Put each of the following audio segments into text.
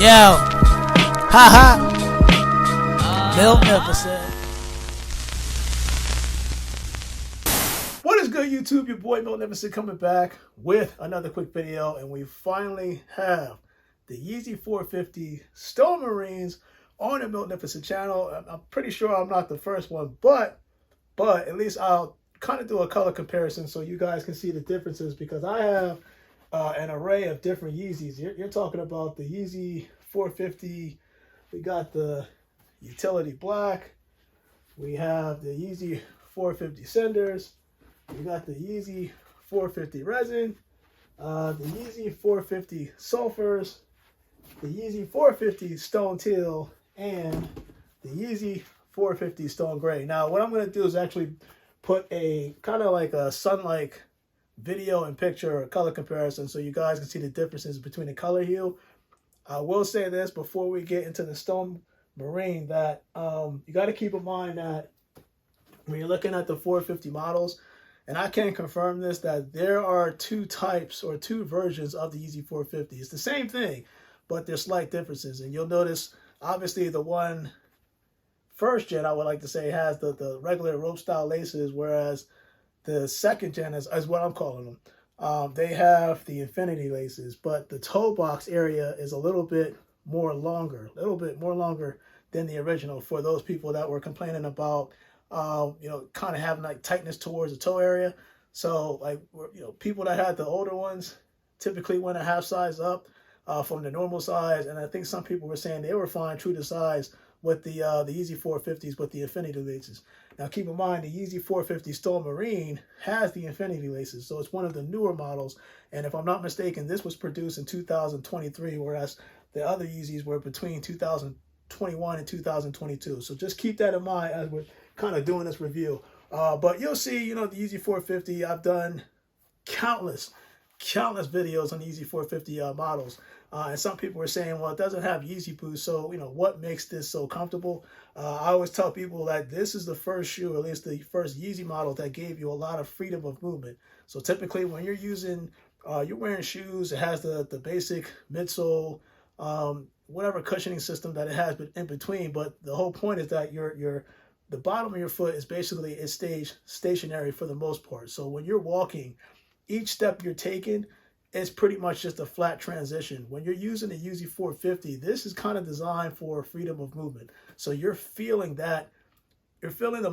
Yo, haha, Miltnificent. What is good, YouTube? Your boy Miltnificent coming back with another quick video, and we finally have the Yeezy 450 Stone Marines on the Miltnificent channel. I'm pretty sure I'm not the first one, but at least I'll kind of do a color comparison so you guys can see the differences, because I have an array of different Yeezys. You're talking about the Yeezy 450. We got the Utility Black. We have the Yeezy 450 Cinders. We got the Yeezy 450 Resin. The Yeezy 450 Sulfurs. The Yeezy 450 Stone Teal. And the Yeezy 450 Stone Gray. Now, what I'm going to do is actually put a kind of like a sun-like video and picture or color comparison so you guys can see the differences between the color hue. I will say this before we get into the Stone Marine, that you got to keep in mind that when you're looking at the 450 models, and I can confirm this, that there are two types or two versions of the Yeezy 450. It's the same thing, but there's slight differences. And you'll notice, obviously, the one first gen, I would like to say, has the regular rope style laces, whereas the second gen is what I'm calling them. They have the infinity laces, but the toe box area is a little bit more longer than the original, for those people that were complaining about, kind of having like tightness towards the toe area. So like, people that had the older ones typically went a half size up from the normal size. And I think some people were saying they were fine true to size with the Yeezy 450s with the infinity laces. Now keep in mind, the Yeezy 450 Stone Marine has the infinity laces, so it's one of the newer models. And if I'm not mistaken, this was produced in 2023, whereas the other Yeezys were between 2021 and 2022. So just keep that in mind as we're kind of doing this review. But you'll see, the Yeezy 450, I've done countless videos on the Yeezy 450 models. And some people were saying, well, it doesn't have Yeezy boost, so, what makes this so comfortable? I always tell people that this is the first shoe, or at least the first Yeezy model, that gave you a lot of freedom of movement. So typically when you're you're wearing shoes, it has the basic midsole, whatever cushioning system that it has in between. But the whole point is that the bottom of your foot is basically stationary for the most part. So when you're walking, each step you're taking is pretty much just a flat transition. When you're using the Yeezy 450, this is kind of designed for freedom of movement. So you're feeling the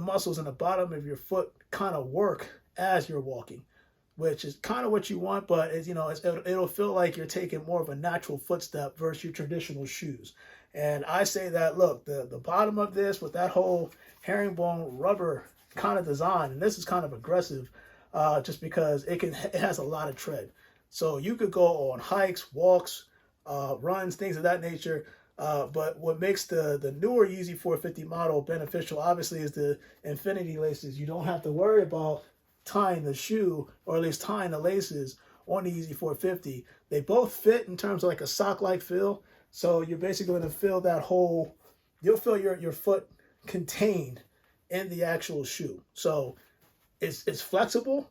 muscles in the bottom of your foot kind of work as you're walking, which is kind of what you want, but it'll feel like you're taking more of a natural footstep versus your traditional shoes. And I say that, look, the bottom of this with that whole herringbone rubber kind of design, and this is kind of aggressive, just because it has a lot of tread. So you could go on hikes, walks, runs, things of that nature. But what makes the newer Yeezy 450 model beneficial, obviously, is the infinity laces. You don't have to worry about tying the shoe, or at least tying the laces on the Yeezy 450. They both fit in terms of like a sock-like feel. So you're basically going to feel you'll feel your foot contained in the actual shoe. So it's flexible.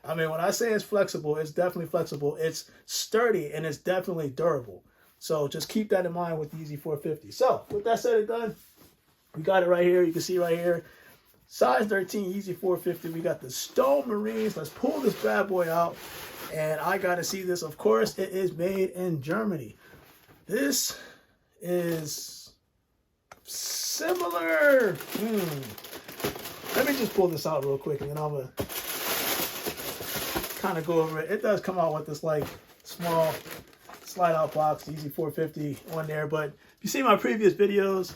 I mean, when I say it's flexible, it's definitely flexible. It's sturdy, and it's definitely durable. So just keep that in mind with the Yeezy 450. So with that said and done, we got it right here. You can see right here, size 13 Yeezy 450. We got the Stone Marines. Let's pull this bad boy out. And I got to see this. Of course, it is made in Germany. This is similar. Let me just pull this out real quick, and then I'm going to kind of go over it. It does come out with this like small slide out box, Yeezy 450 on there. But if you see my previous videos,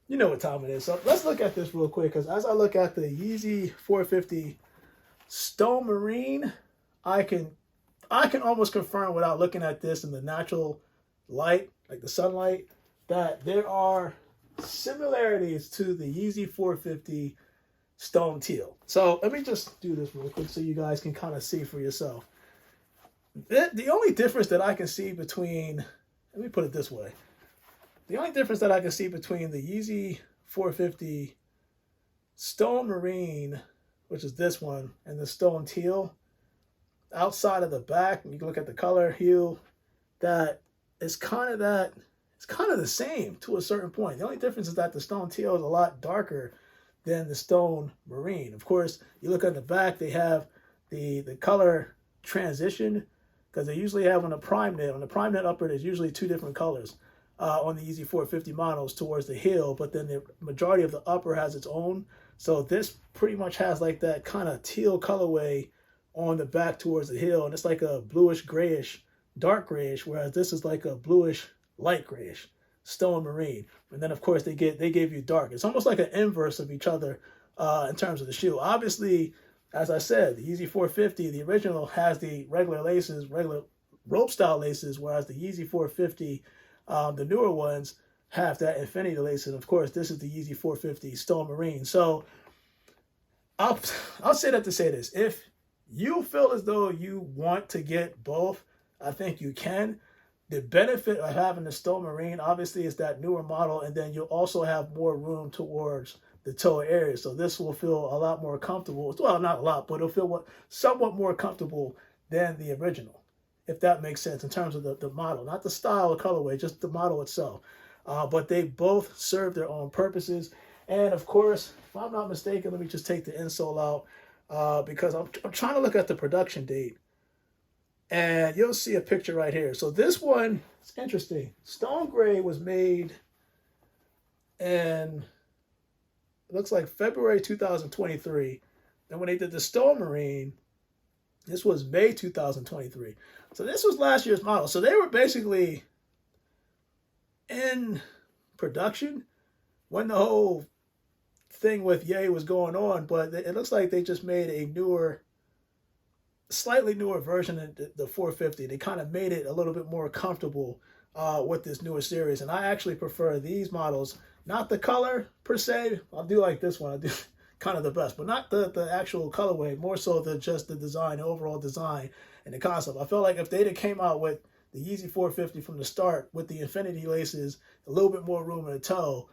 you know what time it is. So let's look at this real quick, because as I look at the Yeezy 450 Stone Marine, I can almost confirm, without looking at this in the natural light, like the sunlight, that there are similarities to the Yeezy 450 Stone Teal. So let me just do this real quick so you guys can kind of see for yourself. The only difference that I can see between, let me put it this way. The only difference that I can see between the Yeezy 450 Stone Marine, which is this one, and the Stone Teal, outside of the back, when you look at the color hue, that it's kind of that, it's kind of the same to a certain point. The only difference is that the stone teal is a lot darker than the stone marine. Of course, you look at the back, they have the color transition, because they usually have on the prime knit. On the prime knit upper, there's usually two different colors on the Yeezy 450 models towards the heel, but then the majority of the upper has its own. So this pretty much has like that kind of teal colorway on the back towards the heel, and it's like a bluish grayish, dark grayish, whereas this is like a bluish light grayish stone marine. And then of course they gave you dark. It's almost like an inverse of each other in terms of the shoe. Obviously, as I said, the Yeezy 450, the original, has the regular laces, regular rope style laces, whereas the Yeezy 450, the newer ones, have that infinity lace. And of course, this is the Yeezy 450 Stone Marine. So I'll say that to say this: if you feel as though you want to get both, I think you can. The benefit of having the Stone Marine, obviously, is that newer model, and then you'll also have more room towards the toe area. So this will feel a lot more comfortable. Well, not a lot, but it'll feel somewhat more comfortable than the original, if that makes sense, in terms of the model. Not the style or colorway, just the model itself. But they both serve their own purposes. And of course, if I'm not mistaken, let me just take the insole out because I'm trying to look at the production date. And you'll see a picture right here. So this one, it's interesting. Stone Gray was made in, it looks like February 2023. And when they did the Stone Marine, this was May 2023. So this was last year's model. So they were basically in production when the whole thing with Ye was going on. But it looks like they just made a newer, slightly newer version of the 450. They kind of made it a little bit more comfortable with this newer series. And I actually prefer these models. Not the color per se. I do like this one. I do kind of the best, but not the actual colorway. More so just the design, the overall design, and the concept. I feel like if they'd have came out with the Yeezy 450 from the start with the infinity laces, a little bit more room in the toe,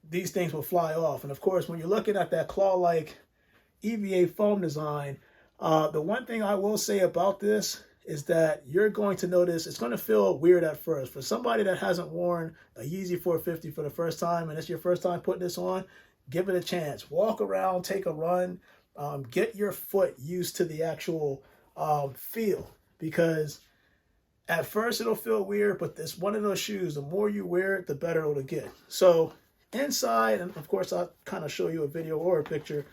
these things will fly off. And of course, when you're looking at that claw-like EVA foam design, the one thing I will say about this is that you're going to notice it's going to feel weird at first. For somebody that hasn't worn a Yeezy 450 for the first time, and it's your first time putting this on, give it a chance. Walk around, take a run, get your foot used to the actual feel. Because at first it'll feel weird, but it's one of those shoes, the more you wear it, the better it'll get. So inside, and of course I'll kind of show you a video or a picture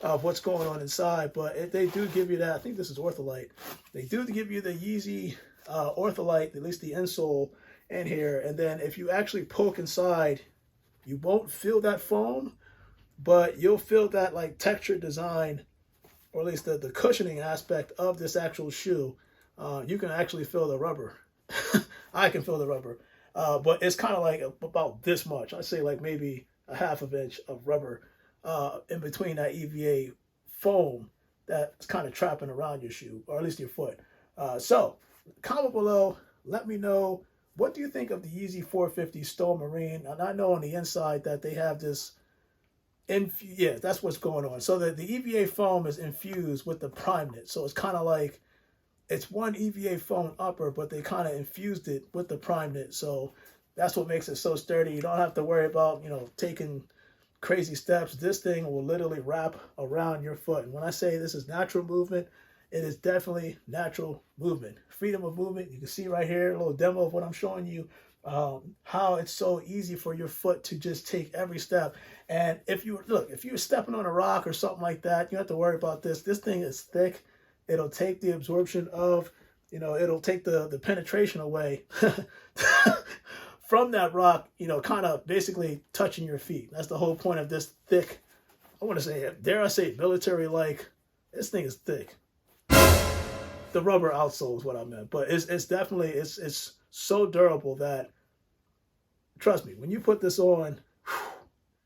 of what's going on inside, but they do give you that. I think this is Ortholite. They do give you the Yeezy Ortholite, at least the insole in here. And then if you actually poke inside, you won't feel that foam, but you'll feel that like texture design, or at least the cushioning aspect of this actual shoe. You can actually feel the rubber. I can feel the rubber, but it's kind of like about this much. I'd say like maybe a half of inch of rubber in between that EVA foam that's kind of trapping around your shoe, or at least your foot. So comment below, let me know, what do you think of the Yeezy 450 Stone Marine? And I know on the inside that they have this, yeah, that's what's going on. So the EVA foam is infused with the prime knit. So it's kind of like, it's one EVA foam upper, but they kind of infused it with the prime knit. So that's what makes it so sturdy. You don't have to worry about, taking crazy steps. This thing will literally wrap around your foot. And when I say this is natural movement, it is definitely natural movement. Freedom of movement. You can see right here, a little demo of what I'm showing you, how it's so easy for your foot to just take every step. And if you're stepping on a rock or something like that, you don't have to worry about this. This thing is thick. It'll take the absorption of, it'll take the penetration away from that rock, kind of basically touching your feet. That's the whole point of this thick, I want to say, dare I say, military-like. This thing is thick. The rubber outsole is what I meant. But it's definitely, it's so durable that, trust me, when you put this on,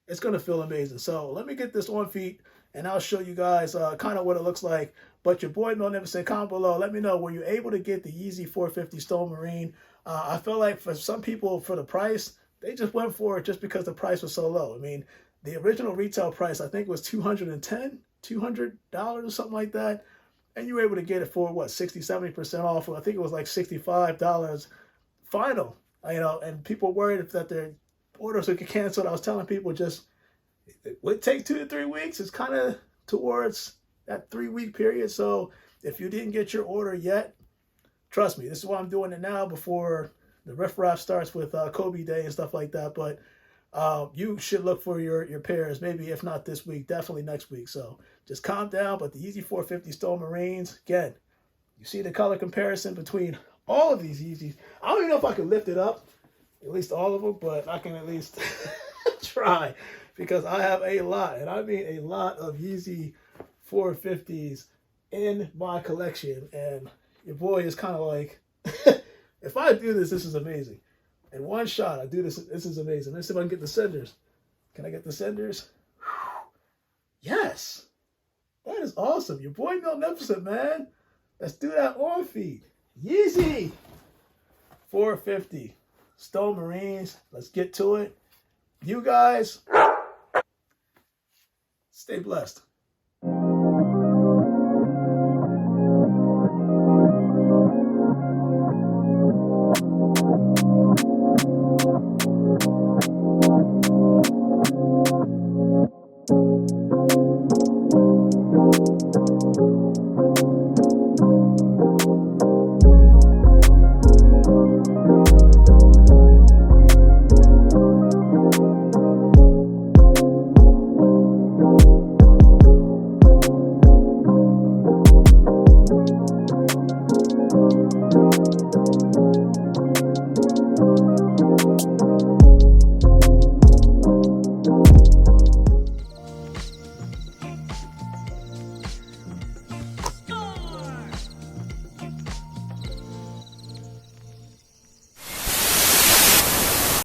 it's going to feel amazing. So let me get this on feet, and I'll show you guys kind of what it looks like. But your boy Miltnificent, comment below. Let me know, were you able to get the Yeezy 450 Stone Marine? I feel like for some people, for the price, they just went for it just because the price was so low. I mean, the original retail price, I think, was $200 or something like that. And you were able to get it for, what, 60, 70% off. I think it was like $65 final. You know, and people worried that their orders would get canceled. I was telling people just it would take 2 to 3 weeks. It's kind of towards that 3-week period. So if you didn't get your order yet, trust me, this is why I'm doing it now before the riffraff starts with Kobe Day and stuff like that. But you should look for your pairs, maybe if not this week, definitely next week. So just calm down. But the Yeezy 450 Stone Marines, again, you see the color comparison between all of these Yeezys. I don't even know if I can lift it up, at least all of them, but I can at least try because I have a lot, and I mean a lot of Yeezy 450s in my collection. And your boy is kind of like, if I do this, this is amazing. In one shot, I do this. This is amazing. Let's see if I can get the senders. Can I get the senders? Yes. That is awesome. Your boy Miltnificent, man. Let's do that on feed. Yeezy 450 Stone Marines. Let's get to it. You guys, stay blessed.